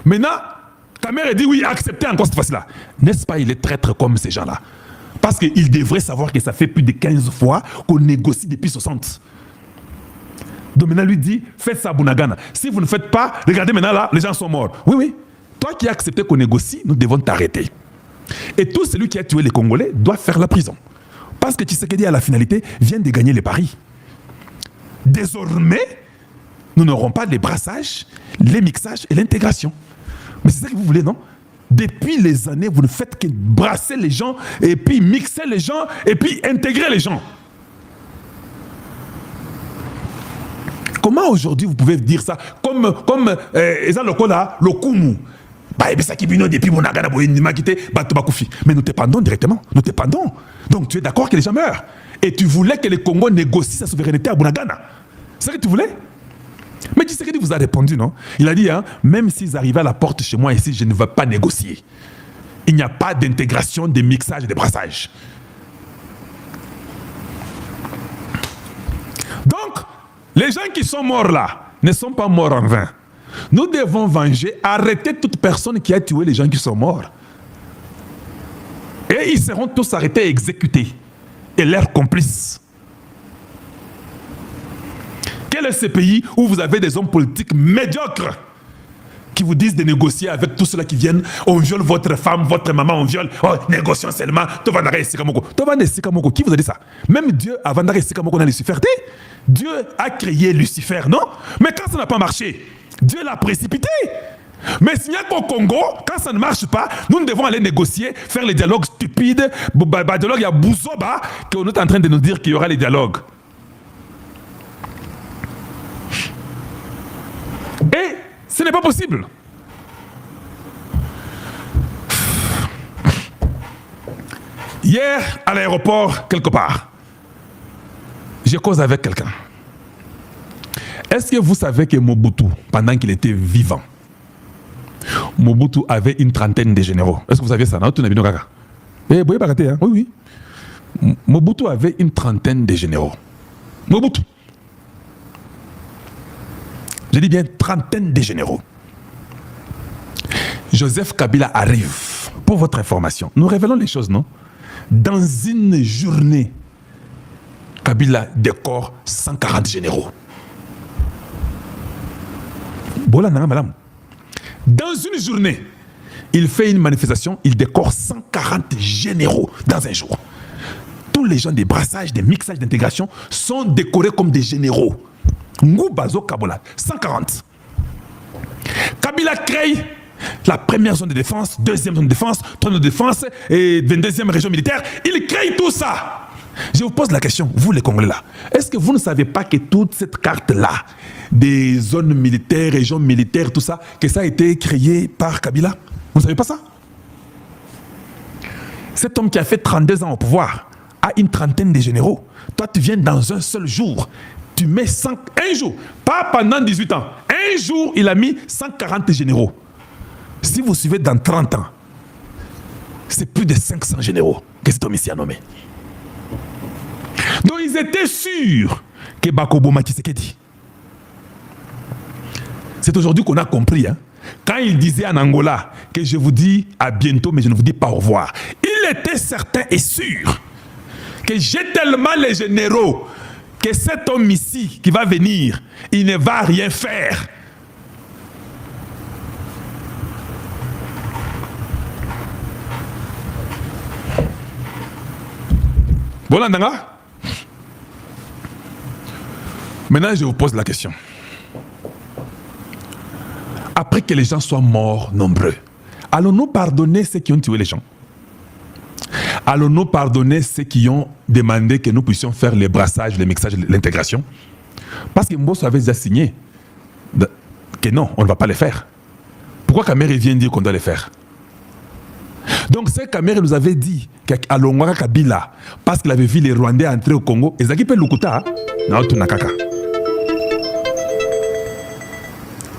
Maintenant, ta mère a dit oui, acceptez encore cette fois-là. N'est-ce pas, il est traître comme ces gens-là? Parce qu'il devrait savoir que ça fait plus de 15 fois qu'on négocie depuis 60. Donc maintenant, lui dit, faites ça à Bunagana. Si vous ne faites pas, regardez maintenant là, les gens sont morts. Oui, oui. Toi qui as accepté qu'on négocie, nous devons t'arrêter. Et tout celui qui a tué les Congolais doit faire la prison. Parce que Tshisekedi, à la finalité, vient de gagner les paris. Désormais, nous n'aurons pas les brassages, les mixages et l'intégration. Mais c'est ça que vous voulez, non? Depuis les années, vous ne faites que brasser les gens, et puis mixer les gens, et puis intégrer les gens. Comment aujourd'hui vous pouvez dire ça? Comme le Kumu. Mais nous te pendons directement. Nous te pendons. Donc tu es d'accord que les gens meurent. Et tu voulais que le Congo négocie sa souveraineté à Bunagana. C'est ce que tu voulais? Mais Tshisekedi vous a répondu, non? Il a dit, hein, même s'ils arrivaient à la porte chez moi ici, je ne veux pas négocier. Il n'y a pas d'intégration, de mixage et de brassage. Donc, les gens qui sont morts là ne sont pas morts en vain. Nous devons venger, arrêter toute personne qui a tué les gens qui sont morts. Et ils seront tous arrêtés et exécutés. Et leurs complices. Quel est ce pays où vous avez des hommes politiques médiocres qui vous disent de négocier avec tous ceux-là qui viennent, on viole votre femme, votre maman, on viole, oh, négocions seulement, qui vous a dit ça? Même Dieu, avant d'arrêter Sikamoko, a Lucifer. Dieu a créé Lucifer, non? Mais quand ça n'a pas marché, Dieu l'a précipité. Mais s'il y a qu'au Congo, quand ça ne marche pas, nous devons aller négocier, faire les dialogues stupides. Il y a Bouzoba qui est en train de nous dire qu'il y aura les dialogues. Et ce n'est pas possible. Hier, à l'aéroport, quelque part, j'ai causé avec quelqu'un. Est-ce que vous savez que Mobutu, pendant qu'il était vivant, Mobutu avait une trentaine de généraux? Est-ce que vous saviez ça? Non, oui, oui. Mobutu avait une trentaine de généraux. Mobutu. Je dis bien trentaine de généraux. Joseph Kabila arrive. Pour votre information, nous révélons les choses, non? Dans une journée, Kabila décore 140 généraux. Madame. Dans une journée, il fait une manifestation, il décore 140 généraux dans un jour. Tous les gens des brassages, des mixages, d'intégration sont décorés comme des généraux. Ngoubazo Kabola, 140. Kabila crée la première zone de défense, deuxième zone de défense, troisième zone de défense et 22e région militaire. Il crée tout ça. Je vous pose la question, vous les Congolais là, est-ce que vous ne savez pas que toute cette carte-là, des zones militaires, régions militaires, tout ça, que ça a été créé par Kabila? Vous ne savez pas ça? Cet homme qui a fait 32 ans au pouvoir a une trentaine de généraux. Toi, tu viens dans un seul jour. Tu mets un jour, pas pendant 18 ans. Un jour, il a mis 140 généraux. Si vous suivez dans 30 ans, c'est plus de 500 généraux que cet homme ici a nommé. Donc ils étaient sûrs que Bakoboma Tshisekedi. C'est aujourd'hui qu'on a compris. Hein? Quand il disait en Angola que je vous dis à bientôt, mais je ne vous dis pas au revoir, il était certain et sûr que j'ai tellement les généraux que cet homme ici qui va venir, il ne va rien faire. Voilà, Ndanga. Maintenant, je vous pose la question. Après que les gens soient morts nombreux, allons-nous pardonner ceux qui ont tué les gens? Allons-nous pardonner ceux qui ont demandé que nous puissions faire les brassages, les mixages, l'intégration? Parce que Mbosso avait déjà signé que non, on ne va pas les faire. Pourquoi Kamere vient dire qu'on doit les faire? Donc, c'est Kamere nous avait dit qu'à Longwaka Kabila, parce qu'il avait vu les Rwandais entrer au Congo, ils ont Lukuta, Naotunakaka.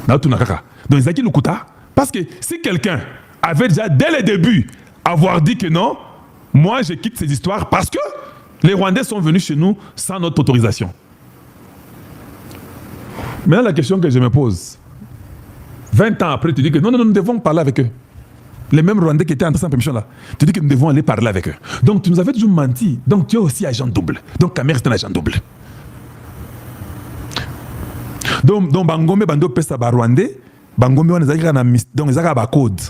Donc, ils ont Lukuta, parce que si quelqu'un avait déjà, dès le début, avoir dit que non, moi, je quitte ces histoires parce que les Rwandais sont venus chez nous sans notre autorisation. Maintenant, la question que je me pose, 20 ans après, tu dis que non, nous devons parler avec eux. Les mêmes Rwandais qui étaient entrés sans permission là. Tu dis que nous devons aller parler avec eux. Donc tu nous avais toujours menti. Donc tu es aussi agent double. Donc Kamer est un agent double. Donc Bangombe Bando Pesa Rwandais, Bangombe on est donc ils ont code.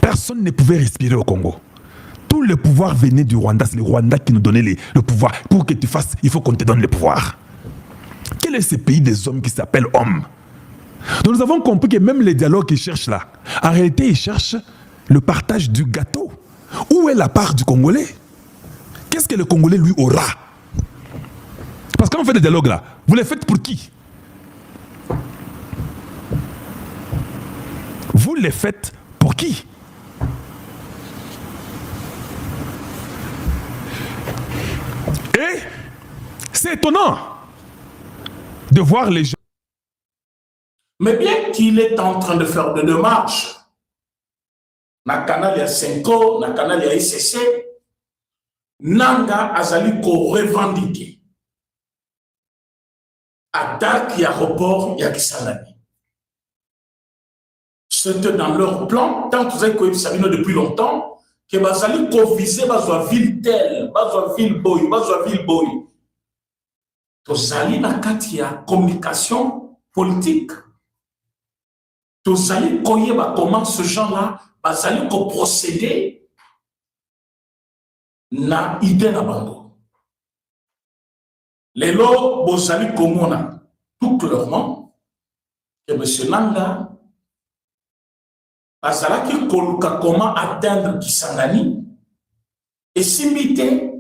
Personne ne pouvait respirer au Congo. Tout le pouvoir venait du Rwanda. C'est le Rwanda qui nous donnait le pouvoir. Pour que tu fasses, il faut qu'on te donne le pouvoir. Quel est ce pays des hommes qui s'appelle homme? Donc nous avons compris que même les dialogues qu'ils cherchent là, en réalité ils cherchent le partage du gâteau. Où est la part du Congolais? Qu'est-ce que le Congolais lui aura? Parce que quand on fait des dialogues là, vous les faites pour qui? Vous les faites pour qui? Et c'est étonnant de voir les gens. Mais bien qu'il est en train de faire des démarches, na canal ya Senko, na canal ya ICC, Nanga azali ko revendiquer à date ya report ya Kisangani. C'était dans leur plan, tant que vous avez connu Sabino depuis longtemps, que bazali ko viser bazwa ville telle, bazwa ville boy. Tozali na kati ya communication politique. Tozali koyeba comment ce gens-là bazali ko procéder na idée na bango. Lelo bozali komona tout clairement que M. Nanga bazalaki koluka comment atteindre Kisangani et simité,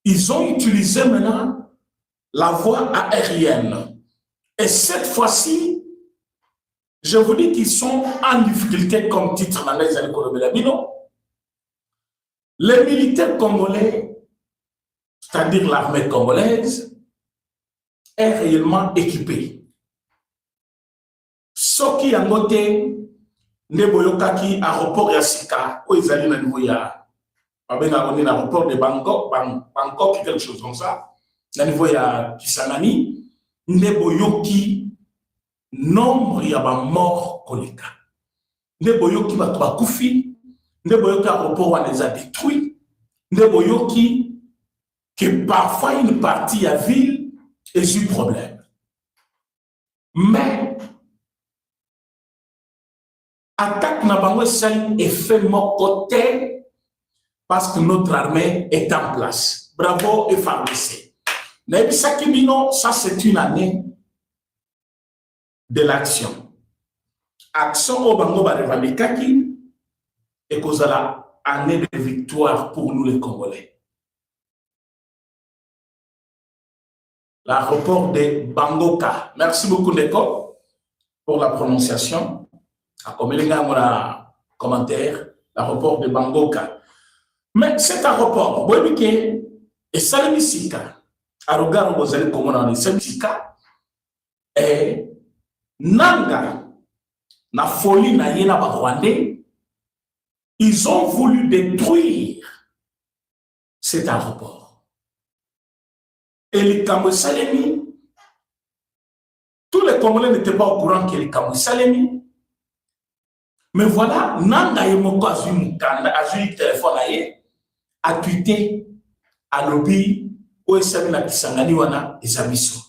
ils ont utilisé maintenant la voie aérienne. Et cette fois-ci, je vous dis qu'ils sont en difficulté comme titre dans les années Kolobelabino. Les militaires congolais, c'est-à-dire l'armée congolaise, est réellement équipée. Ce qui a noté, Neboyokaki, aéroport Yassika, où ils allaient dans le niveau ya, l'aéroport de Bangkok, quelque chose comme ça, dans le niveau ya Kisangani, Neboyoki, nombre ya ba mort koleka. Neboyoki ba koufi, Neboyoki aéroport wa les a détruits, Neboyoki que parfois une partie à ville est eu problème. Mais attaque na bango sali effet mon côté parce que notre armée est en place. Bravo et FARDC. Nebisaki Bino, ça c'est une année de l'action. Action au bango ba revendiquaki et kozala année de victoire pour nous les Congolais. L'aéroport de Bangoka. Merci beaucoup Neko pour la prononciation. A comme les gars mon commentaire, l'aéroport de Bangoka. Mais cet aéroport, vous voyez que et Salimisika, à regard vous allez comme on dit Salimisika et Nanga, na folie na yena ba Rwandais, ils ont voulu détruire cet aéroport. Et les Kamwe Salemi, tous les Congolais n'étaient pas au courant que les Kamwe Salemi. Mais voilà, Nanga Yemoko a eu le téléphone a tweeté à lobby où il s'est mis à Kisangani wana Esabiso.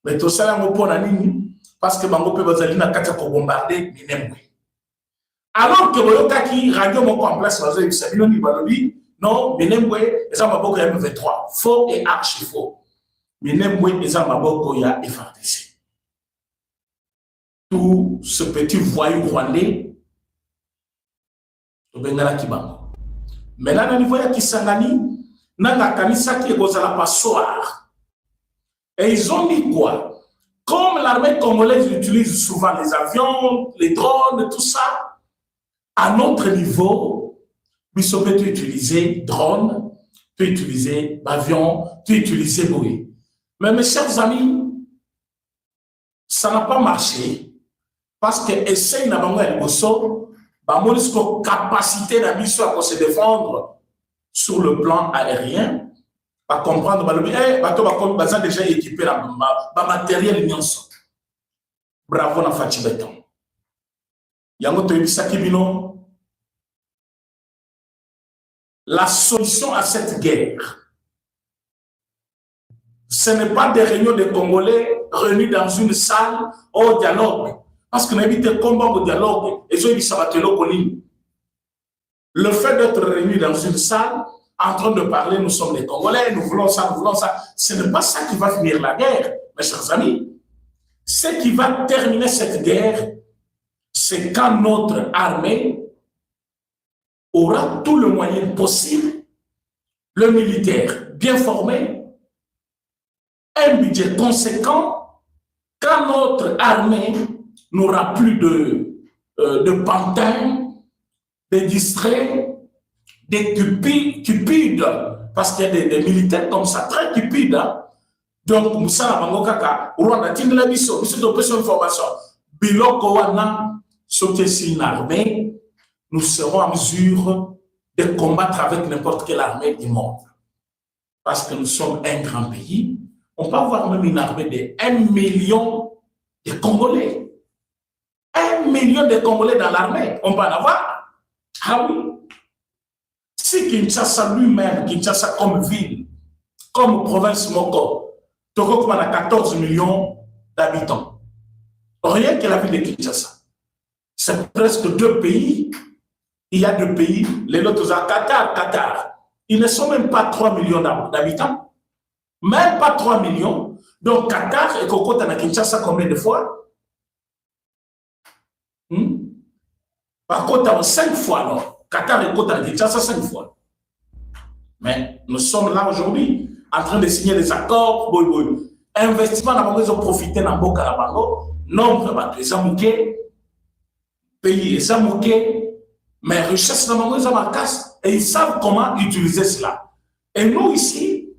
Mais tout ça, on peut nini parce que Bango peut bazali na kata ko bombarder Minembwe. Alors que Boyokaki radio moko en place bazali Sabino ni balobi non Minembwe eza maboko ya M23 faux et archi faux. Minembwe eza maboko ya FARDC. Tout ce petit voyou rwandais Bengala Kibango. Maintenant, au niveau de Kisangani, Nanga Kanisa qui est la passoire. Et ils ont dit quoi? Comme l'armée congolaise utilise souvent les avions, les drones, tout ça, à notre niveau, Bissot peut utiliser drone, peut utiliser avion, peut utiliser bruit. Mais mes chers amis, ça n'a pas marché parce que essaye n'a pas eu le capacité d'ambition à se défendre sur le plan aérien, à comprendre, déjà équipé dans le matériel. Bravo na Fachi Beton. Yango to yebisaki bino. La solution à cette guerre, ce n'est pas des réunions de Congolais réunis dans une salle au dialogue. Parce que nous évitons combat au dialogue. Et le fait d'être réunis dans une salle, en train de parler, nous sommes les Congolais, nous voulons ça, ce n'est pas ça qui va finir la guerre, mes chers amis. Ce qui va terminer cette guerre, c'est quand notre armée aura tout le moyen possible, le militaire bien formé, un budget conséquent, quand notre armée n'aura plus de pantins, de distraits, des cupides, parce qu'il y a des militaires comme ça, très cupides. Hein? Donc, Moussa Mangokaka, Rwanda, Tindela Bisso, Bisso de information, Biloko Wana, sauter une armée, nous serons en mesure de combattre avec n'importe quelle armée du monde. Parce que nous sommes un grand pays. On peut avoir même une armée de 1 million de Congolais. 1 million de Congolais dans l'armée. On peut en avoir. Ah oui. Si Kinshasa lui-même, Kinshasa comme ville, comme province Moko, Togo a 14 millions d'habitants. Rien que la ville de Kinshasa. C'est presque 2 pays. Il y a 2 pays. Les autres, Qatar. Ils ne sont même pas 3 millions d'habitants. Même pas 3 millions. Donc, Qatar et Kokota na Kinshasa combien de fois? Par contre, 5 fois, non. Qatar et Kokota na Kinshasa 5 fois. Mais nous sommes là aujourd'hui, en train de signer des accords. Investissement, ils ont profité dans Boka Labango. Nombre de Zamouké, pays Zamouké, mais richesse dans ils ont casse et ils savent comment utiliser cela. Et nous ici,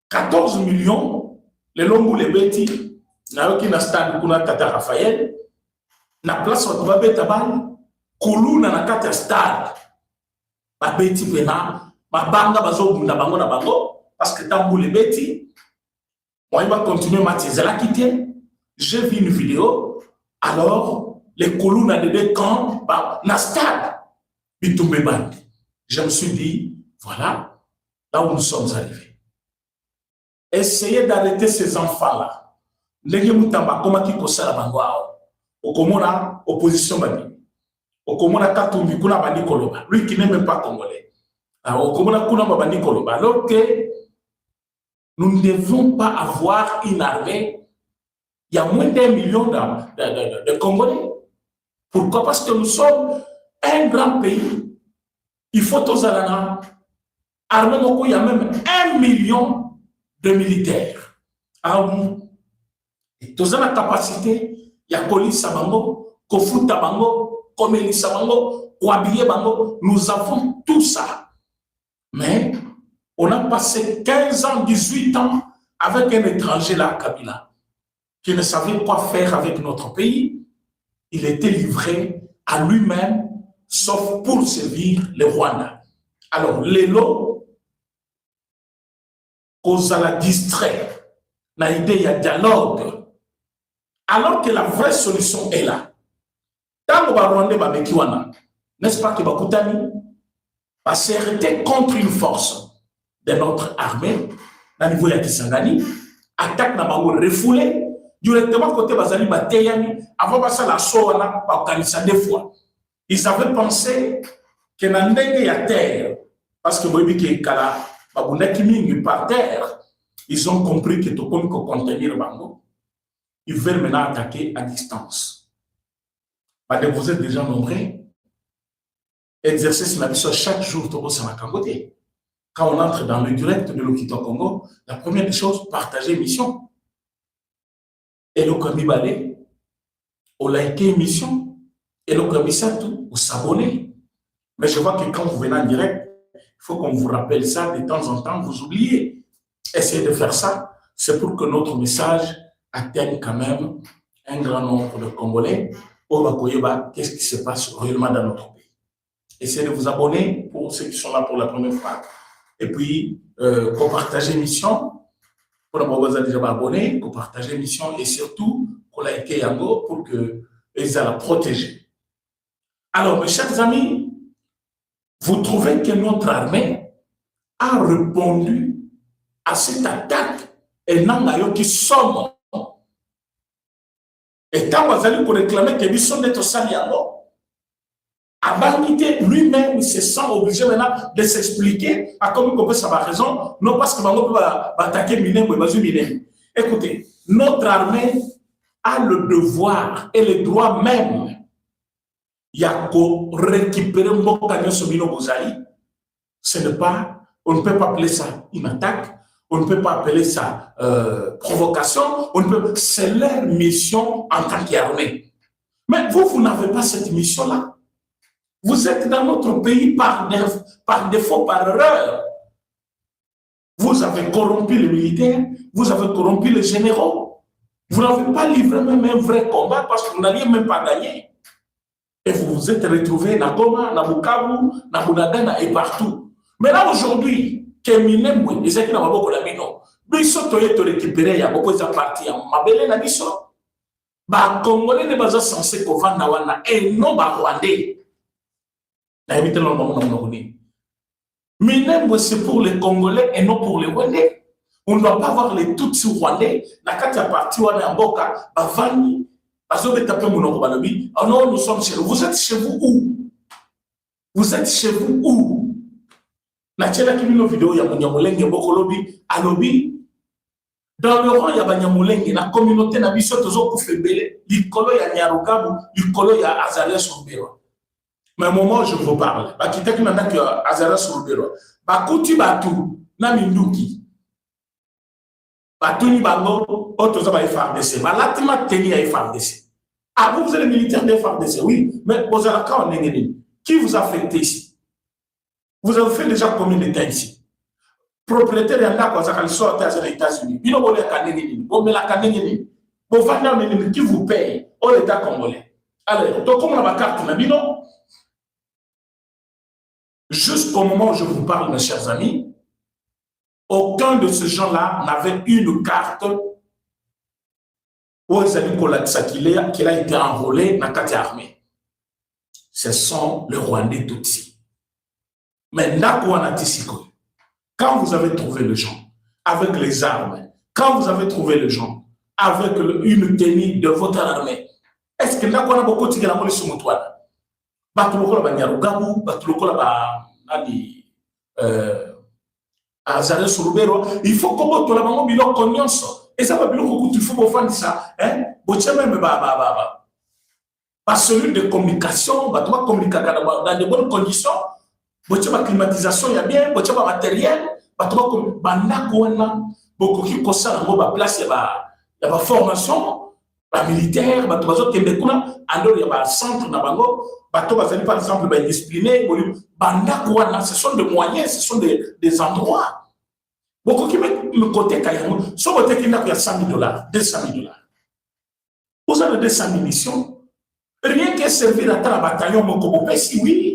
14 millions, les Lombu, les Betty, na stade kuna Tata Raphaël, na place où va beta ban, Koulou na kata stade, ba Betty pena, ba banga bazo bunda bango na bango, parce que Tambou les Betty, on va continuer Mathieu la quitter. J'ai vu une vidéo, alors les Koulou na des camps, na stade, Bitumbe Band. Je me suis dit, voilà, là où nous sommes arrivés. Essayez d'arrêter ces enfants-là. Ndenge mutamba koma ki kosala bango awo. Okomona opposition babi. Okomona Katumbi kuna bandi koloba. Lui qui n'est même pas congolais. Alors okomona kuna bandi koloba. Alors que nous ne devons pas avoir une armée. Il y a moins d'1 million de Congolais. Pourquoi? Parce que nous sommes un grand pays. Il faut tous alana. Armée moko, il y a même 1 million de militaires. Ah oui. Et tous la capacité, il y a Koli Sabango, Kofu Tabango, Komeli Sabango, Kouabiye Bango. Nous avons tout ça. Mais on a passé 15 ans, 18 ans avec un étranger là, Kabila, qui ne savait quoi faire avec notre pays. Il était livré à lui-même, sauf pour servir le Rwanda. Alors, les lots, cause à la distrait, na idée, il y a dialogue. Alors que la vraie solution est là. Tant que Rwanda va bekiwana, n'est-ce pas que Bakutani va s'arrêter contre une force de notre armée, à niveau de Kisangani, attaque na bango refoulé, directement côté Bazali Bateyani, avant passer la Soana, Bakanisa 2 fois. Ils avaient pensé que Nandenge ya terre, parce que Boibi qui est Kala, par terre, ils ont compris que tout le monde peut contenir Bango. Ils veulent maintenant attaquer à distance. Vous êtes déjà nombreux. Exercice la mission chaque jour, tout ça m'a camboté. Quand on entre dans le direct de l'Okito Congo, la première des choses, partager mission. Et le Kambi Balé, on liker mission. Et le Kambi Satou, on s'abonner. Mais je vois que quand vous venez en direct, il faut qu'on vous rappelle ça de temps en temps, vous oubliez. Essayez de faire ça. C'est pour que notre message atteigne quand même un grand nombre de Congolais. Qu'est-ce qui se passe réellement dans notre pays. Essayez de vous abonner pour ceux qui sont là pour la première fois. Et puis, pour partager l'émission. Pour vous déjà abonné, pour partager l'émission et surtout pour liker Yango pour que les la protéger. Alors, mes chers amis, vous trouvez que notre armée a répondu à cette attaque et n'a qui sommes. Et quand vous allez pour réclamer que nous sommes d'être saliango, Abanité lui-même se sent obligé maintenant de s'expliquer à comment il peut savoir raison, non parce que Bango peut attaquer Minem ou Minem. Écoutez, notre armée a le devoir et le droit même. Il y a qu'à récupérer Mokanya Somino Bozali. Ce n'est pas, on ne peut pas appeler ça une attaque, on ne peut pas appeler ça provocation, c'est leur mission en tant qu'armée. Mais vous n'avez pas cette mission-là. Vous êtes dans notre pays par défaut, par erreur. Vous avez corrompu les militaires, vous avez corrompu les généraux. Vous n'avez pas livré même un vrai combat parce que vous n'alliez même pas gagner. Et vous vous êtes retrouvés dans Goma, dans Bukavu, dans Bunagana et partout. Mais là aujourd'hui, Keminem, ils étaient dans Maboko Lamino. Biso toye to récupérer, il y a beaucoup de partis. Mabele na biso. Ba Congolais ne sont censés kovanda wana et non ba Rwandais. Minem, c'est pour les Congolais et non pour les Rwandais. On ne doit pas avoir les Tutsis Rwandais. La carte à partir de Mboka, Bavani, non, nous sommes chez vous. Vous êtes chez vous où? Vous êtes chez vous où? La tchèla qui nous vidéo, il y a Nyamulenge, Bokolobi, Alobi. Dans le rang, il y a Nyamulenge, la communauté n'a pas toujours pour faire belé. L'icolo, il y a Nyarugabu, l'icolo, il y a Azalea Soubero. Mais au moment où je vous parle, bah, qui t'a dit maintenant qu'il y a Azalea Soubero, bah, Kouti Batou, Naminduki. Batou ni Bango, Otoza ba FARDC. Bah, Latima Teni a FARDC. Ah, vous êtes militaire de FARDC, oui, mais vous avez quand même. Qui vous a fait ici? Vous avez fait déjà combien de temps ici? Propriétaire de la Casa Calso aux États-Unis. Il n'y a pas de qui vous paye au l'État congolais. Alors, donc, comme on a ma carte, jusqu'au moment où je vous parle, mes chers amis, aucun de ces gens-là n'avait une carte où ils avaient qu'il a été enrôlé dans la carte armée. Ce sont les Rwandais Tutsis. Mais quand vous avez trouvé les gens avec les armes, quand vous avez trouvé les gens avec une tenue de votre armée, est-ce que là, on a beaucoup de gens qui sont morts? Il faut que tu aies une connaissance. Et ça va bien que tu faut faire ça. Pas celui de communication, tu vas communiquer dans de bonnes conditions. La climatisation, il y a bien, le matériel, beaucoup qui concernent la place, il y a la formation, la militaire, il y a un centre, par exemple, discipliné, ce sont des moyens, ce sont des endroits. Beaucoup qui me côté Kayamo, sur votre qui n'a 100 000 $, 200 000 $. Vous avez 200 000 missions. Rien que servir à la bataillon, si oui.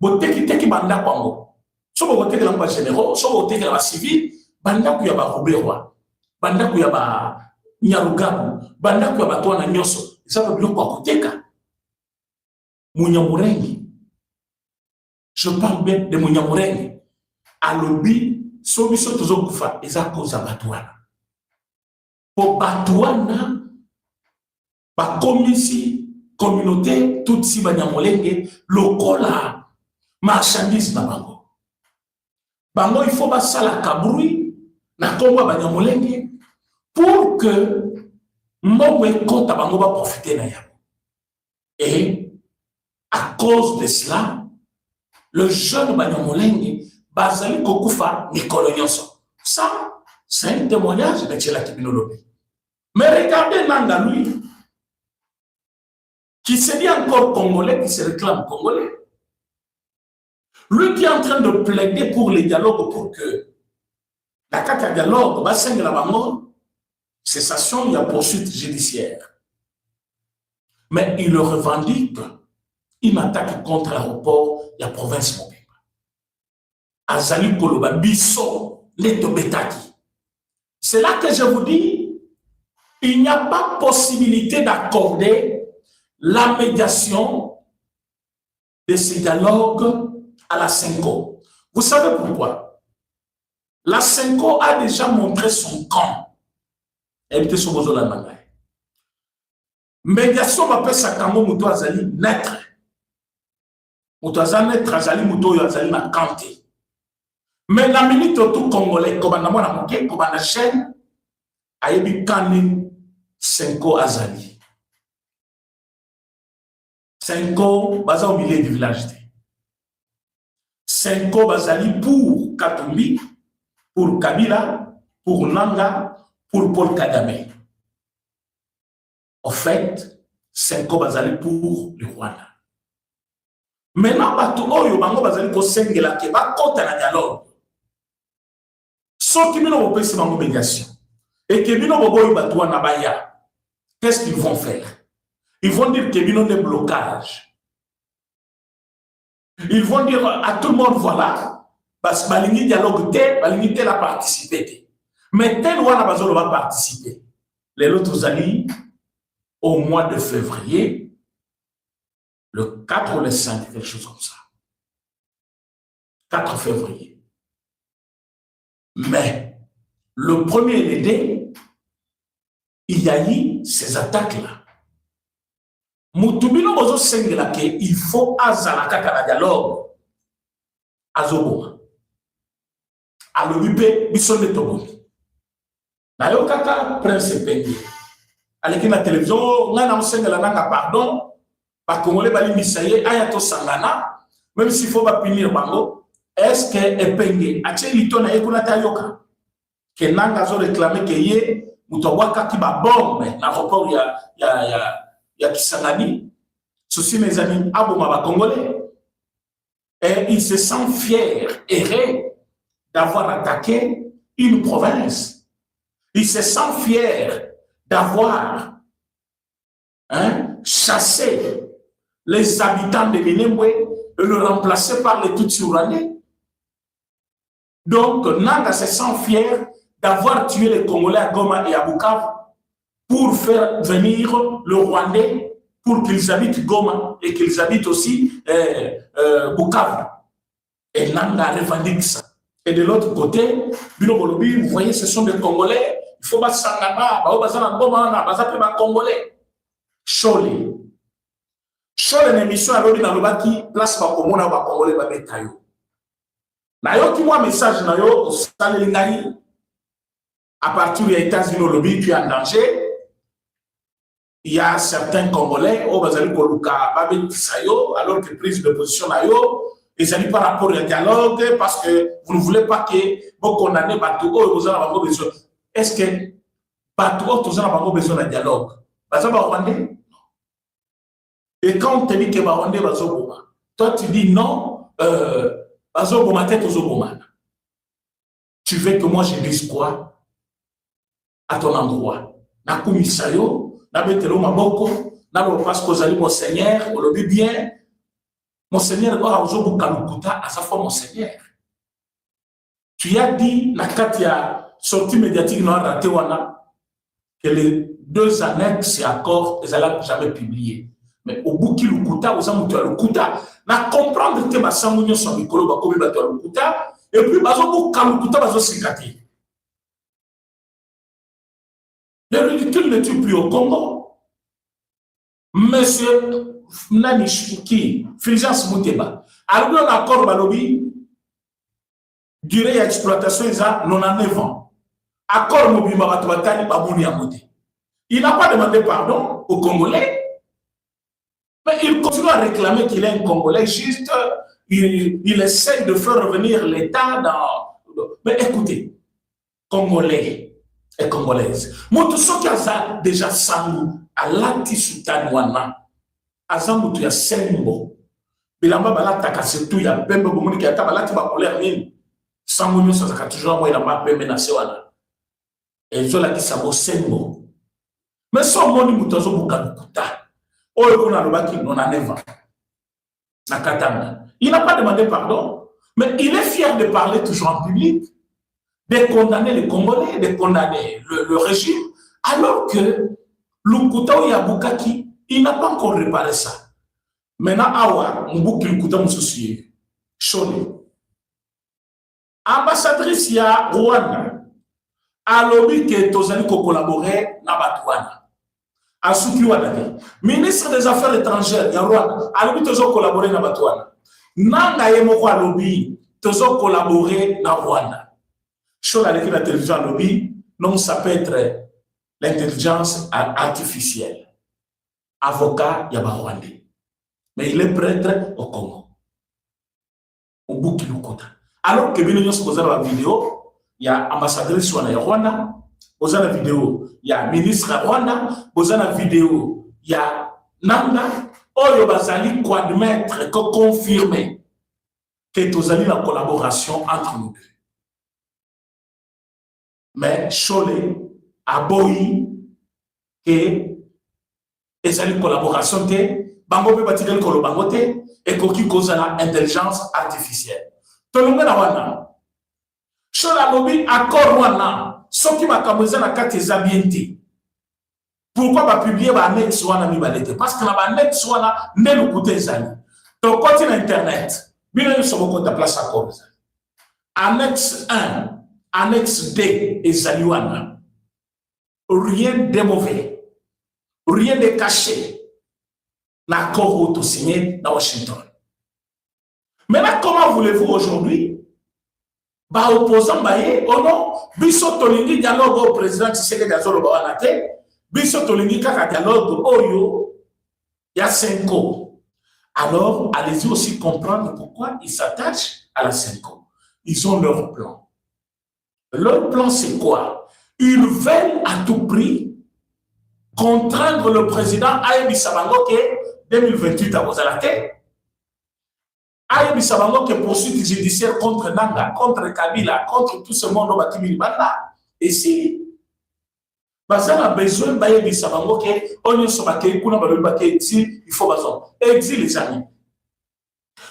Bote qui banda kwango. So bote qui lamba généraux, so bote qui lamba civil, banda ku ya ba Roberwa, banda ku ya ba Nyarugabu, banda ku ya ba Twana Nyoso. Ça veut dire quoi koteka. Munyamurengi. Je parle bien de Munyamurengi. Alobi, so biso tozo kufa eza cause Batwana. Pour Batwana, ba komisi communauté toute si Banyamulenge lokola marchandise na bango. Bango, il faut basa la kabroui na kombo Banyamulenge pour que Mbowe Kota bango va profiter na yango. Et à cause de cela, le jeune Banyamulenge bazali kokufa Nikolo Nyonso. Ça, c'est un témoignage de Tchela Kibinolobi. Mais regardez Nanga, lui, qui se dit encore congolais, qui se réclame congolais. Lui qui est en train de plaider pour les dialogues, pour que la carte de dialogue, cessation, il y a poursuite judiciaire. Mais il le revendique une attaque contre l'aéroport de la province mobile. Azali Koloba, Bisso, Leto Betaki. C'est là que je vous dis, il n'y a pas possibilité d'accorder la médiation de ces dialogues à la Senko. Vous savez pourquoi? La Senko a déjà montré son camp. Elle était sur vos olanangay. Médiation m'appelle ça quand Mouto Azali naître. Mouto Azali naître, Azali Mouto Azali na kanté. Mais la minute tout congolais, comme on a montré, comme on a chaîne, a eu Kani Senko Azali. Senko, baza au milieu du village. Senko Bazali pour Katumbi, pour Kabila, pour Nanga, pour Paul Kagame. En fait, Senko Bazali pour le Rwanda. Maintenant, Bato Oyo Bango Bazali ko sengela ke ba kota na dialogue. Sauf que nous avons fait une médiation. Et que nous avons fait une baya. Qu'est-ce qu'ils vont faire? Ils vont dire que nous avons des blocages. Ils vont dire à tout le monde, voilà, parce que le dialogue, tel a participé. Mais tel ou va participer. Les autres alliés, au mois de février, le 4 ou le 5, quelque chose comme ça. 4 février. Mais le 1er LD, il y a eu ces attaques-là. Moutubino bozo sengela ke il faut azala kaka na dialogue azoboma alobipe bisonde toboni na yo kaka prince pengi aleki na télévision nga na sengela nanga pardon ba congolais bali misaye aya to sangana même s'il faut pas punir bango est-ce que epengi ache litona ekuna tayoka ke nanga zo réclamer ke ye mutobwaka ki ba bombe na rapport ya Kisangani, ceci mes amis, Abouma Congolais, et il se sent fier et d'avoir attaqué une province. Il se sent fier d'avoir chassé les habitants de Minembwe et le remplacé par les Tutsi-Ourandais. Donc, Nanga se sent fier d'avoir tué les Congolais à Goma et à Bukavu pour faire venir le Rwandais, pour qu'ils habitent Goma et qu'ils habitent aussi Bukavu. Et Nanga revendique ça. Et de l'autre côté, vous voyez, ce sont des Congolais. Il faut pas s'engager, Goma, Congolais. Chole. Chole, une émission à l'autre, dans le place par Komona, Congolais, Babetayo. Nayo qui moi message, Nayo, à partir des États-Unis, le lobby qui est en danger. Il y a certains Congolais, alors que prise de position, ils n'ont pas rapport au dialogue parce que vous ne voulez pas que vous condamnez Batou, vous avez besoin. Est-ce que Batou, vous avez besoin d'un dialogue? Et quand on te dit que Barondé va Zoboma, toi tu dis non, Zoboma tête aux Zoboma. Tu veux que moi je dise quoi à ton endroit? Nakumisayo. Nabetelo maboko, nabo parce que zali monseigneur, on le dit bien. Monseigneur a ozobu kalukuta à sa fois monseigneur. Tu as dit na katia sortie médiatique non raté wana que les 2 annexes et accords ils allaient jamais publier. Mais au bout qui lukuta aux amutu lukuta, na comprendre que ma sangunyo son mikolo ba komi ba lukuta et puis bazobu kalukuta bazo sikati. Le ridicule ne tue plus au Congo. Monsieur Nanishiki, Fulgence Mouteba, alors un accord Balobi, durée d'exploitation est à 99 ans. Accord Mobima Batouatani Babouni Amouti. Il n'a pas demandé pardon aux Congolais, mais il continue à réclamer qu'il est un Congolais juste. Il essaie de faire revenir l'État dans. Mais écoutez, Congolais et Congolaises. Moi, tout ce qui a déjà sangu, à l'anti wana, à Zamboutou, il y a Sembo. Bilamba balata kasetou, il y a Bembe Boumoni qui a tabalati ba colère mine. Sangu, ça a toujours envoyé la map menacé wana. Et je l'ai dit, ça vaut Sembo. Mais son moni moutozo boukanukuta. Oh, on a le baki, on a 9 ans. Nakatanga. Il n'a pas demandé pardon, mais il est fier de parler toujours en public. de condamner les Congolais, de condamner le régime, alors que Lukuta Yabukaki, il n'a pas encore réparé ça. Maintenant, Awa, Mbuki Lukuta Moussoussier, Chole. Ambassadrice ya Rwanda, a lobby que Tozali ko collaborer na Batouana. A Souki Wadake. Ministre des Affaires étrangères ya Rwanda, a lobby Tozo collaborer na Batouana. Nanga Yemoko a lobby Tozo collaborer na Rwanda. Chose avec la télévision à lobby, non, ça peut être l'intelligence artificielle. Avocat Yaba Rwandais. Mais il est prêtre au Congo. Au Buki Lukuta. Alors que nous avons posé la vidéo, il y a ambassadeur Rwanda, Rwanda, posé la vidéo, il y a ministre Rwanda, posé la vidéo, il y a Nanga, Oyo Bazali quoi admettre, que confirmer que nous avons la collaboration entre nous deux. Mais Chole a boyi que ezali collaboration te bango pe batikeli kolo bango te et koki kozala intelligence artificielle tolonga na wana Chole alobi accord wana soki makambo eza na kati eza bien te pourquoi ba publier ba annexe wana mibale te parce que na ba annexe wana nde Lukuta ezali to koti na internet bino yo soboko ta place accord annexe 1 annexe D et Zaliwana. Rien de mauvais, rien de caché. L'accord auto-signé dans Washington. Maintenant, comment voulez-vous aujourd'hui? Bah, opposant, oh non, biso tolingi dialogue au président Tshisekedi Gazolo Bawanate, biso tolingi kaka dialogue Oyo, il y a 5 ans. Alors, allez-y aussi comprendre pourquoi ils s'attachent à la 5 ans. Ils ont leur plan. Leur plan, c'est quoi? Ils veulent à tout prix contraindre le président Ayebi Sabango que 2028 à Bozalate. Ayebi Sabango qui poursuite judiciaire contre Nanga, contre Kabila, contre tout ce monde au Batimi Banda. Et si Bazan a besoin d'Ayebi Sabango que on est sur la exil, il faut Bazan. Exil les amis.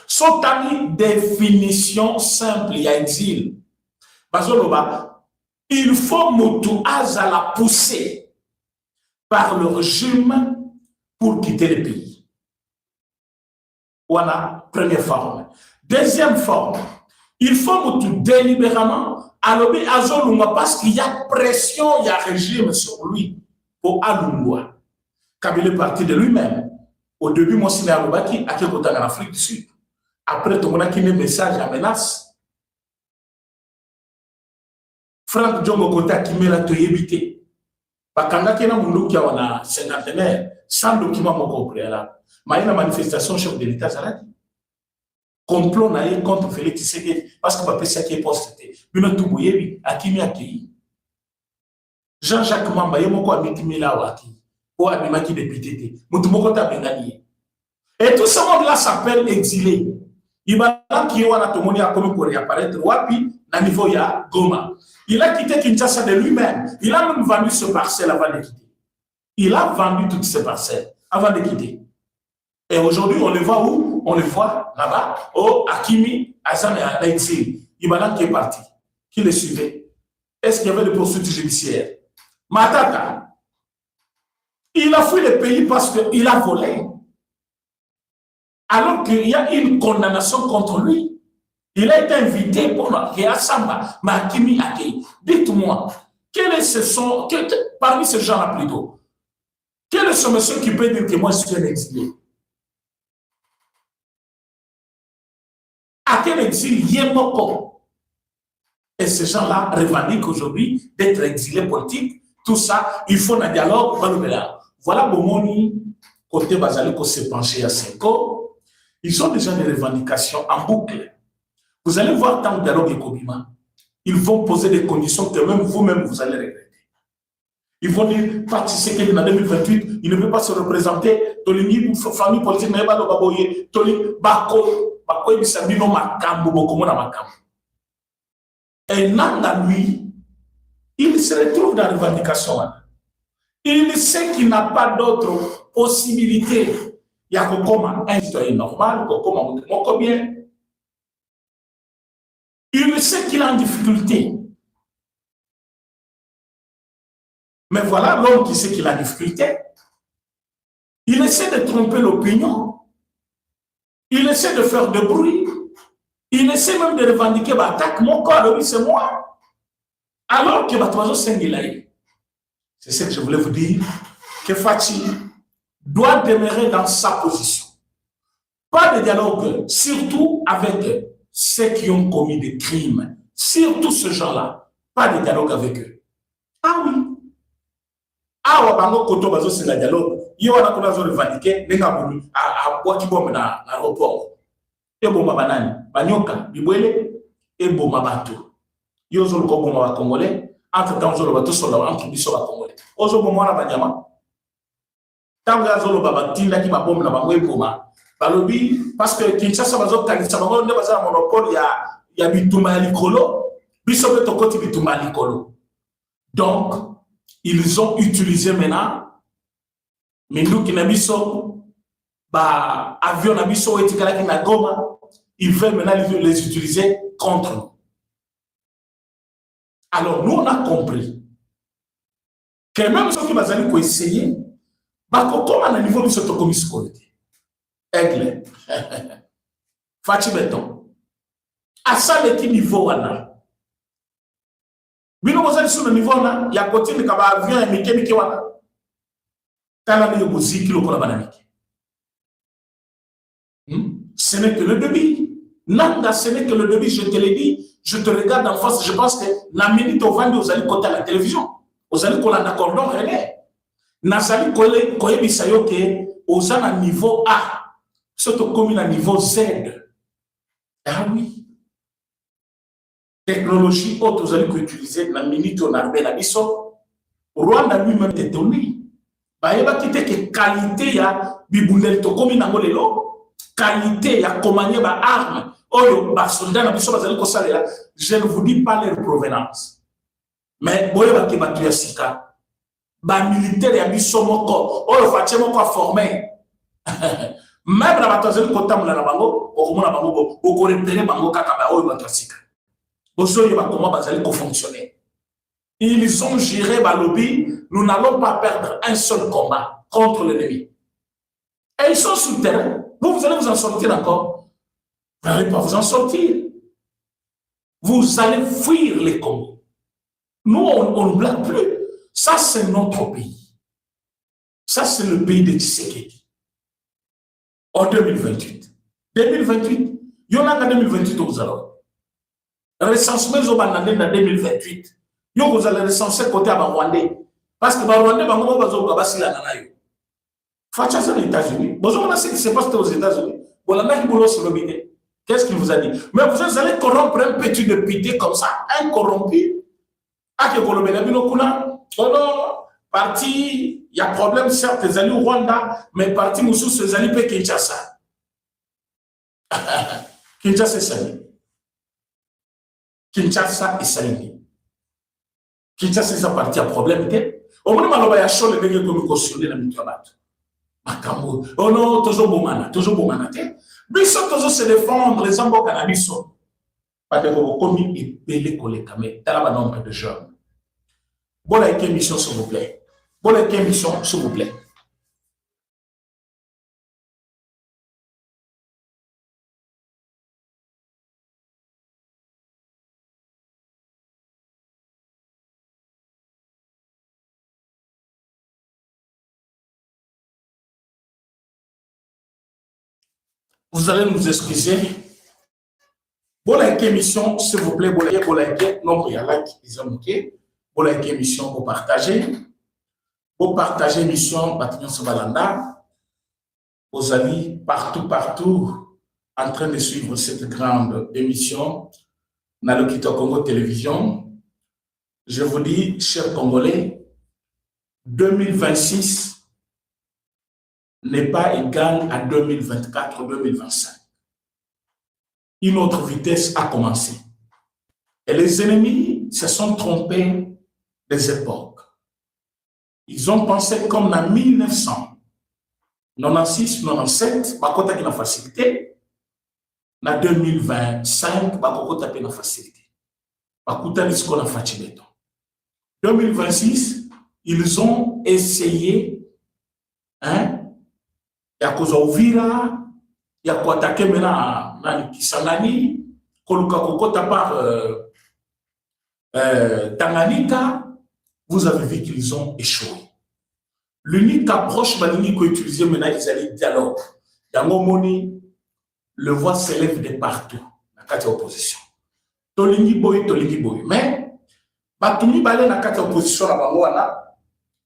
Sont amis définition simple, il y a exil. Il faut Moutou Azala pousser par le régime pour quitter le pays. Voilà, première forme. Deuxième forme, il faut Moutou délibérément allober Azolunga parce qu'il y a pression, il y a régime sur lui pour Alungwa. Kabila est parti de lui-même. Au début, moi, c'est Alobaki à quel côté en Afrique du Sud. Après, tout le monde a qui met message à menace. Franck Djongo Kota qui met la toyébité. Bakanga kena mundu qui a 50 sans document mon préalable. Mais il y a une manifestation chef de l'État Zaladi. Complot naïe contre Félix Tshisekedi parce que papa c'est qui est posté. Bino Touboyebi akimi akei. Jean-Jacques Mamba yemoko amitimi la waki. Ou abimaki député. Mutumoko ta bengani. Et tout ce monde là s'appelle exilé. Ibala qui wana tomoni a comme pour réapparaître wapi na niveau ya Goma. Il a quitté Kinshasa de lui-même. Il a même vendu ce parcelle avant de quitter. Il a vendu toutes ces parcelles avant de quitter. Et aujourd'hui, on le voit où? On le voit là-bas, au Akimi, Azam et à l'exil. Ibala qui est parti. Qui le suivait? Est-ce qu'il y avait des poursuites judiciaires? Matata. Il a fui le pays parce qu'il a volé. Alors qu'il y a une condamnation contre lui. Il a été invité pour Samba, Makimi Akei. Dites-moi, parmi ces gens-là plutôt, quel est ce monsieur qui peut dire que moi je suis un exilé? À quel exil Yemoko? Et ces gens-là revendiquent aujourd'hui d'être exilés politiques. Tout ça, il faut un dialogue. Voilà Bomoni, côté Bazaliko s'est penché à 5 ans. Ils ont déjà des revendications en boucle. Vous allez voir tant dialogue et Kobima. Ils vont poser des conditions que même vous-même, vous allez regretter. Ils vont dire, participer qu'il en 2028, il ne peut pas se représenter. Tolini, famille politique, mais pas de baboye. Tolini, bako, bisabino makambo, bokomona makambo. Et Nanga, lui, il se retrouve dans la revendication. Il sait qu'il n'a pas d'autre possibilité. Il y a comme un citoyen normal, comme un bien. Il sait qu'il est en difficulté. Mais voilà l'homme qui sait qu'il a difficulté. Il essaie de tromper l'opinion. Il essaie de faire de bruit. Il essaie même de revendiquer l'attaque. Mon corps, oui, c'est moi. Alors que Batoazo Sengilaï, c'est ce que je voulais vous dire, que Fatih doit demeurer dans sa position. Pas de dialogue, surtout avec ceux qui ont commis des crimes. Surtout ce genre-là. Pas de dialogue avec eux. Ah oui. Ah, on va koto bazo c'est la dialogue. Yo wana kuna zo revendiquer nenga bulu a boaki bombe na aéroport. E bomba banani, banyoka, bibwele e bomba bato. Yo zo ko bomba ba congolais, entre temps zo bato so la entre biso ba congolais. Ozo bomba na banyama. Tanga zo lo baba tinda ki ba bombe na bango e bomba. Balobi parce que Kinshasa bazo kanisa bango nde baza monopole ya bituma likolo, biso beto koti bituma likolo. Donc ils ont utilisé maintenant Mindou qui n'a biso, avion n'a biso et Tikalaki na Goma, ils veulent maintenant les utiliser contre nous. Alors nous on a compris que même ceux qui vont essayer, comme à un niveau de ce comité, Aigle, Fatih Beton, à ça le niveau on a. Bino bozali sur le niveau là, il y a côté de kaba avion et mike wana. Kala ne bozi kilo kola banamike. Ce n'est que le débit. Nanga, ce n'est que le débit, je te l'ai dit, je te regarde en face, je pense que la minute au vendu, vous allez côté à la télévision. Vous allez coller un cordon relais. Nazali coller koye bisayo ke aux à niveau A. Surtout comme à niveau Z. Ah oui. Technologie haute, vous allez utiliser la minute on a la biso. Rwanda lui-même est donné. Bah, il va quitter que qualité ya bibundel to comme na ngolelo, qualité ya commandé ba arme. Oyo ba soldat na biso bazali ko salela. Je ne vous dis pas leur provenance. Mais boye ba ke batu ya sika. Ba militaire ya biso moko, oyo fatie moko formé. Même na batazeli ko tamula na bango, o komona bango o ko repérer bango kaka ba oyo batu ya sika. Comment bazali fonctionner. Ils ont géré Balobi, nous n'allons pas perdre un seul combat contre l'ennemi. Et ils sont sur le terrain. Vous allez vous en sortir encore. Vous n'allez pas vous en sortir. Vous allez fuir les combats. Nous, on ne blague plus. Ça, c'est notre pays. Ça, c'est le pays de Tshisekedi. En 2028. 2028. Il y en a en 2028 vous allez. Recensement en 2028. Vous allez recenser côté à Rwandais. Parce que Rwandais, Facha, c'est les États-Unis. Vous avez ce qui se passe aux États-Unis. Qu'est-ce qu'il vous a dit? Mais vous allez corrompre un petit député comme ça, un corrompu. Ah, que parti, il y a problème, certes, les alliés au Rwanda, mais parti Moussou, les alliés pe Kinshasa. Kinshasa, c'est ça. Kinshasa et Salini. Kinshasa, c'est parti à problème. Au moins, il y a des choses qui sont cautionnées dans le travail. Oh non, toujours bomana. Bissot, toujours se défendre, les hommes au cannabis. Pas de commis et pélé collé camé. T'as la nombre de jeunes. Bon, la émission, s'il vous plaît. Bon, la émission, s'il vous plaît. Vous allez nous excuser. Bon, la émission, s'il vous plaît, bon, la nombre, il y a là qui disent OK. Bon, la émission, vous partagez. Vous partagez l'émission Bâtiment Sobalanda. Vos amis, partout, en train de suivre cette grande émission dans le Quito Congo Télévision. Je vous dis, chers Congolais, 2026 n'est pas égal à 2024-2025. Une autre vitesse a commencé. Et les ennemis se sont trompés des époques. Ils ont pensé comme en 1996, 97, bakota qui n'a facilité. En 2025, bakota qui n'a facilité. Bakota qui n'a facilité. 2026, ils ont essayé, hein, il y a cause Ouvira, il y a quoi attaquer maintenant dans Kisangani, Koluka Kokota par Tanganyika, vous avez vu qu'ils ont échoué. L'unique approche Malini qu'on utilise maintenant, ils allaient dialogue. Dans mon moni, le voix s'élève de partout, dans la opposition. Tolingi boy. Mais, Batumi Balé dans la opposition,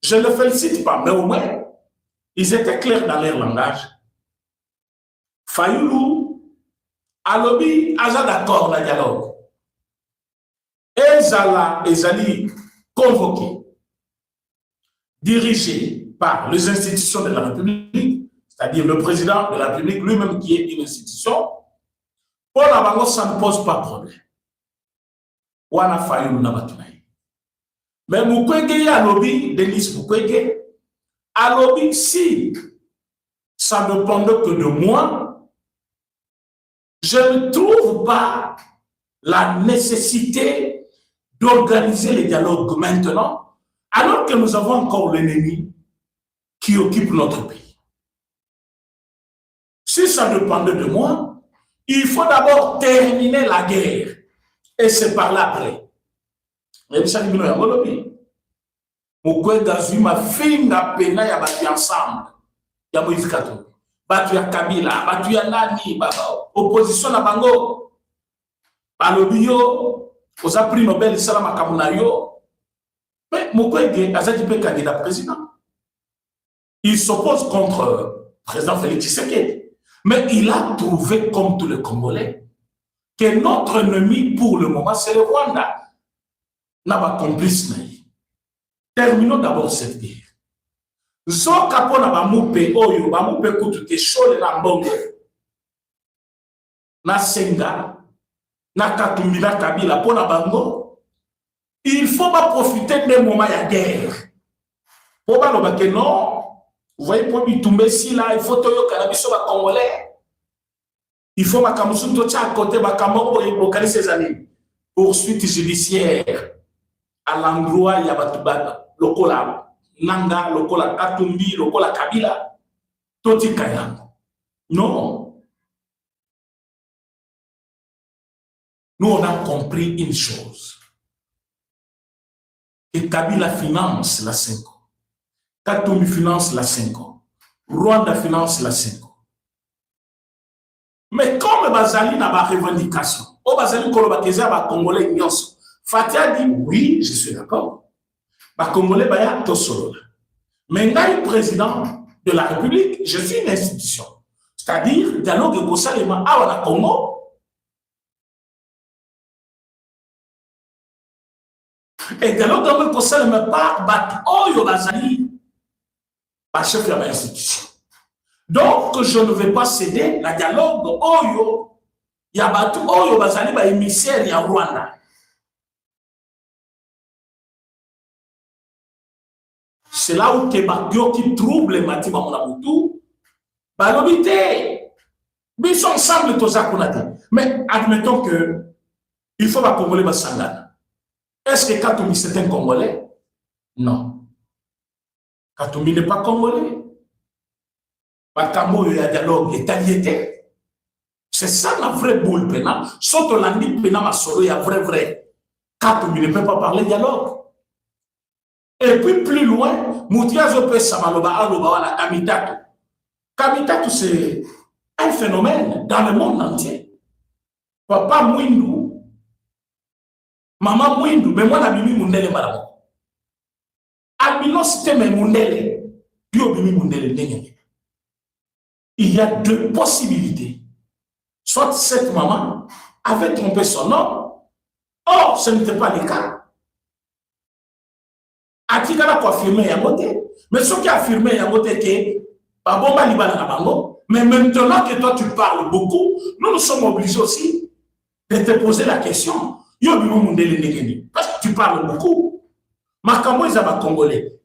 je ne le félicite pas, mais au moins, ils étaient clairs dans leur langage. Fayoulou, Alobi, Aza d'accord dans le dialogue. Ezali convoqué, dirigé par les institutions de la République, c'est-à-dire le président de la République lui-même qui est une institution, pour la banque, ça ne pose pas de problème. Wana Fayoulou Nabatounaï. Mais Mukwege Alobi, Denis Mukwege, Alobi, si ça ne dépendait que de moi, je ne trouve pas la nécessité d'organiser les dialogues maintenant, alors que nous avons encore l'ennemi qui occupe notre pays. Si ça dépendait de moi, il faut d'abord terminer la guerre et c'est par là après. Et ça dit ma fille n'a pena ya bati ensemble. Ya Moïse Katumbi. Batu ya Kabila, batu ya nani, opposition na bango. Balobio, aux a pris Nobel Salama Kamunayo. Mais Mukwege azaki pe candidat président. Il s'oppose contre le président Félix Tshisekedi. Mais il a trouvé, comme tous les Congolais, que notre ennemi pour le moment, c'est le Rwanda. N'a pas complice. Terminons d'abord cette guerre. Zokapo na bamupe oyo, bamupe kutuke shole na mbongo. Na Senga, na Katumbi, na Kabila, pona bango. Il faut pas profiter des moments de guerre. Pour pas que non, vous voyez, pour Bitumbe si là, il faut que cannabis soit congolais. Il faut que Kamusu Tocha à côté, Bakambo et Bokali ses amis. Poursuite judiciaire à l'endroit, il y a Batubana, Lokola Nanga, Lokola Katumbi, Lokola Kabila, Toti Kayango. Non. Nous, on a compris une chose. Que Kabila finance la 5 ans. Katumbi finance la 5 ans. Rwanda finance la 5 ans. Mais comme Bazali n'a pas de revendication, au Bazali Kolobakeza va Congolais ignorance. Fatia dit oui, je suis d'accord. Ba Congolais baya tosolo. Mais là, le président de la République, je suis une institution. C'est-à-dire, dialogue de Kosalema à Congo. Et dialogue de Kosalema par Bat Oyo Bazali, par chef de l'institution. Donc, je ne vais pas céder la dialogue Oyo, Yabatu Oyo Bazali, ba émissaire ya Rwanda. C'est là où Kebakio qui trouble les Matima Monabutu, balobité. Ils sont ensemble tous à Konate. Mais admettons que il faut pas Congolais Bassangana. Est-ce que Katumbi c'est un Congolais? Non. Katumbi n'est pas Congolais. Bakamo, il y a dialogue, l'État. C'est ça la vraie boule pénale. Sauf que l'année pénale, il y a vrai. Katumbi ne peut pas parler dialogue. Et puis plus loin, Moutiazo peut Samaloba Aloba la Kamitatu. Kamitatu, c'est un phénomène dans le monde entier. Papa Mouindou, maman Mouindou, mais moi, la Bibi Moundele Maramo. Albino, c'était mes Moundele. Bio Bibi Moundele Nengé. Il y a deux possibilités. Soit cette maman avait trompé son nom, or ce n'était pas le cas. Atikala ko affirmer Yamote, mais ce qui a affirmé Yamote que Babomba Libana Nabango, mais maintenant que toi tu parles beaucoup, nous sommes obligés aussi de te poser la question. Yo bimo mundele negeni, parce que tu parles beaucoup. Makambo Izaba Congolais.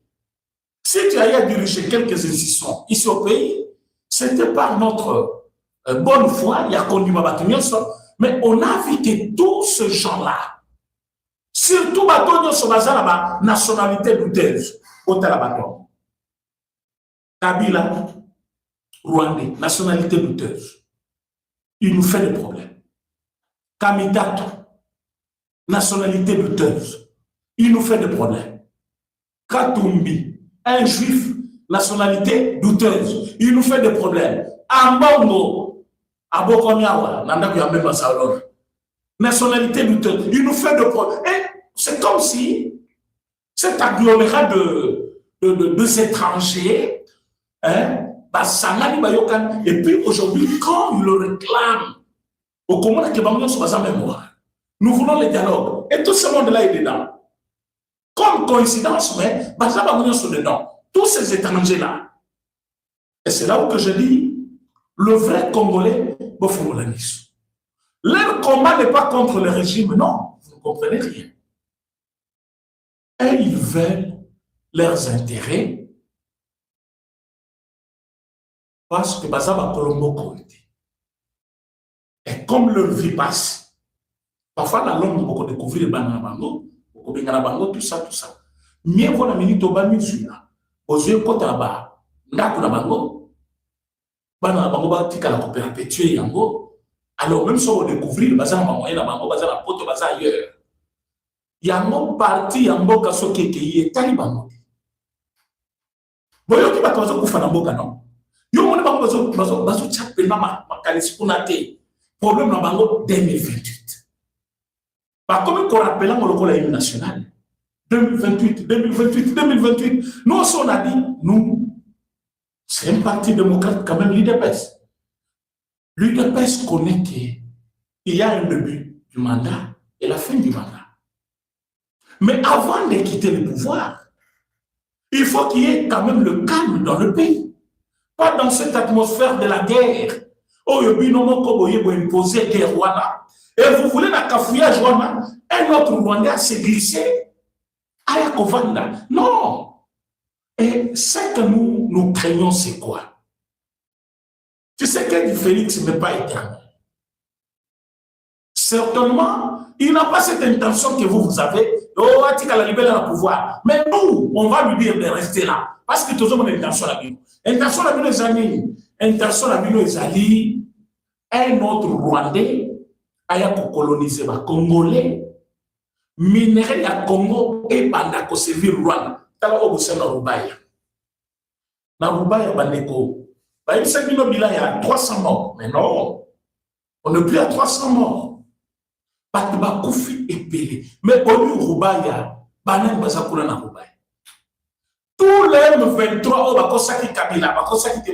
Si tu as dirigé quelques institutions ici au pays, c'était par notre bonne foi, il y a conduit ma mais on a vu que tous ces gens-là, surtout Batonio Sobazana, nationalité douteuse. Otalabaton. Kabila, Rwandais, nationalité douteuse. Il nous fait des problèmes. Kamidato, nationalité douteuse. Il nous fait des problèmes. Katumbi, un juif, nationalité douteuse. Il nous fait des problèmes. Ambongo, Abokonyawa, Nandakuyambe Salon, nationalité douteuse. Il nous fait des problèmes. Et c'est comme si cet agglomérat de étrangers, hein, et puis aujourd'hui, quand ils le réclament, au Comores qui va sur sa mémoire, nous voulons le dialogue. Et tout ce monde-là est dedans. Comme coïncidence, mais Baza va sur dedans. Tous ces étrangers-là. Et c'est là où que je dis, le vrai Congolais, leur combat n'est pas contre le régime, non. Vous ne comprenez rien. Et ils veulent leurs intérêts parce que Baza va Colombo compter. Et comme leur vie passe, parfois la langue peut découvrir les bananabango, tout ça, tout ça. Mieux vaut la minute au bas musula. Aux yeux côté à bas, n'a na bango, bananabango va tika la perpétuer yango. Alors même si on découvrir, Baza na moyen na bango, Baza na poto, Baza ailleurs. Yango parti yango kaso keke est talibango. Boyo qui va commencer à faire un boka non. Yo mon bazo chapel na makalisi kunate. Problème na bango 2028. Par comme qu'on rappelle le rôle hymne national 2028. Nous on a dit nous c'est un parti démocrate quand même l'UDPS. L'UDPS connaît qu'il y a un début du mandat et la fin du mandat. Mais avant de quitter le pouvoir, il faut qu'il y ait quand même le calme dans le pays. Pas dans cette atmosphère de la guerre. Oh, vous imposer guerre Rwanda. Et vous voulez la cafouillage Rwanda, un autre Rwandais s'est glissé à la Kovanda. Non. Et ce que nous craignons, c'est quoi? Tu sais que Félix n'est pas éternel. Certainement, il n'a pas cette intention que vous avez. Oh, Atika la libelle à pouvoir. Mais nous, on va lui dire de rester là. Parce que toujours, on a une intention à la vie. Intention à la vie, les amis. Intention à la vie, les alliés. Un autre Rwandais a colonisé les Congolais. Minerai à Congo et Bandako servir Rwanda. Tala obusa na Rubaya. Na Rubaya Bandeko. Il s'est dit qu'il y a 300 morts. Mais non. On n'est plus à 300 morts. Batuba Koufi et Pélé. Mais au lieu Rubaya, Banan Bazakula na Rubaya. Tous les M23, Bakosaki Kabila, Bakosaki Te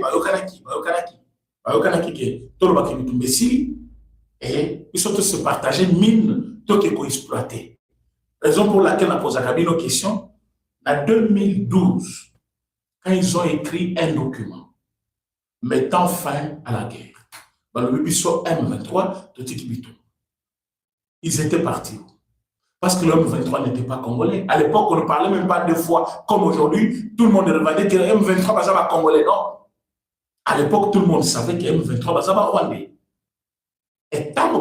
Bayokanaki, tout le monde qui Messi, et ils sont tous se partager mine, tout qui est exploité. Raison pour laquelle on a posé nos questions. En 2012, quand ils ont écrit un document mettant fin à la guerre, dans le Bibiso M23 de Tikibito, ils étaient partis. Parce que le M23 n'était pas congolais. À l'époque, on ne parlait même pas deux fois, comme aujourd'hui, tout le monde revendait que le M23 va congolais. Non. À l'époque, tout le monde savait que M23 va rwandais. Et tant que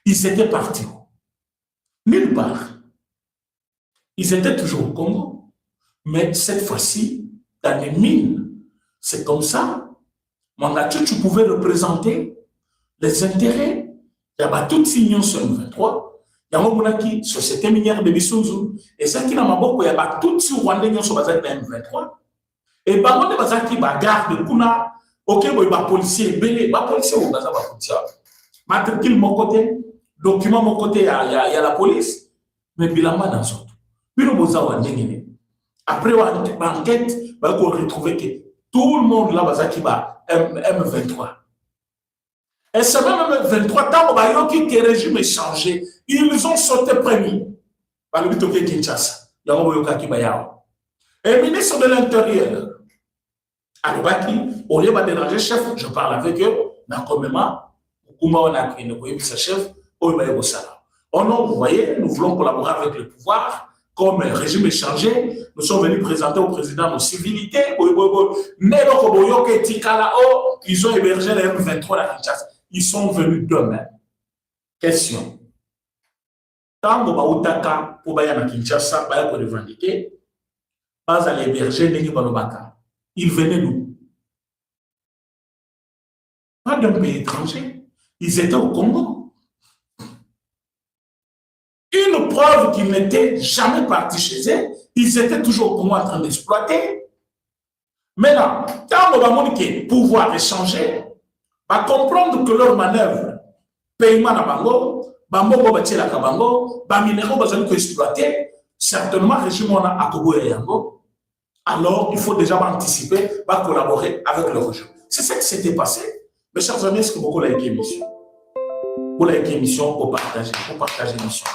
ils étaient partis. Nulle part. Ils étaient toujours au Congo. Mais cette fois-ci, dans les mines, c'est comme ça. Tu pouvais représenter les intérêts. Il y a toute signon sur M23. Il y a une société minière de Bissouzu. Et ça qui n'a pas beaucoup, il y a tout sur Rwandais sur M23. Et bango de bazaki ba garde kuna OK boy ba policier belé ba policier ou baza ba policier matricule mon côté document mon côté il y a la police mais bilamba dans autres bino boza wa ndengene après enquête ba ko retrouver que tout le monde là bazaki ba M23 et ce même M23 tant ba yo qui régime est changé ils ont sauté premier ba le bito ke Kinshasa yango boyo ka ki ba yao et ministre de l'Intérieur Alobaki, au lieu de déranger chef, je parle avec eux, mais quand même, on a créé sa chef, au lieu de ça. Oh non, vous voyez, nous voulons collaborer avec le pouvoir, comme le régime est changé, nous sommes venus présenter au président nos civilités, ils ont hébergé les M23 à Kinshasa. Ils sont venus d'eux-mêmes. Question. Tant que Baoutaka, pour Bayana Kinshasa, Bayako revendiquer, pas à l'héberger, ils venaient d'où? Pas d'un pays étranger. Ils étaient au Congo. Une preuve qu'ils n'étaient jamais partis chez eux, ils étaient toujours au Congo en train d'exploiter. Maintenant, quand on va pouvoir échanger, va comprendre que leur manœuvre, paiement à Bango, Bango bâti la Kabango, Baminero va exploiter, certainement le régime on a à Kobo et Yango. Alors, il faut déjà anticiper, va collaborer avec le régime. C'est ce qui s'était passé. Mes chers amis, est-ce que beaucoup l'avez émission? Vous l'avez émission pour partager l'émission.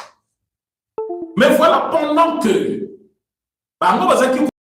Mais voilà, pendant que Bango va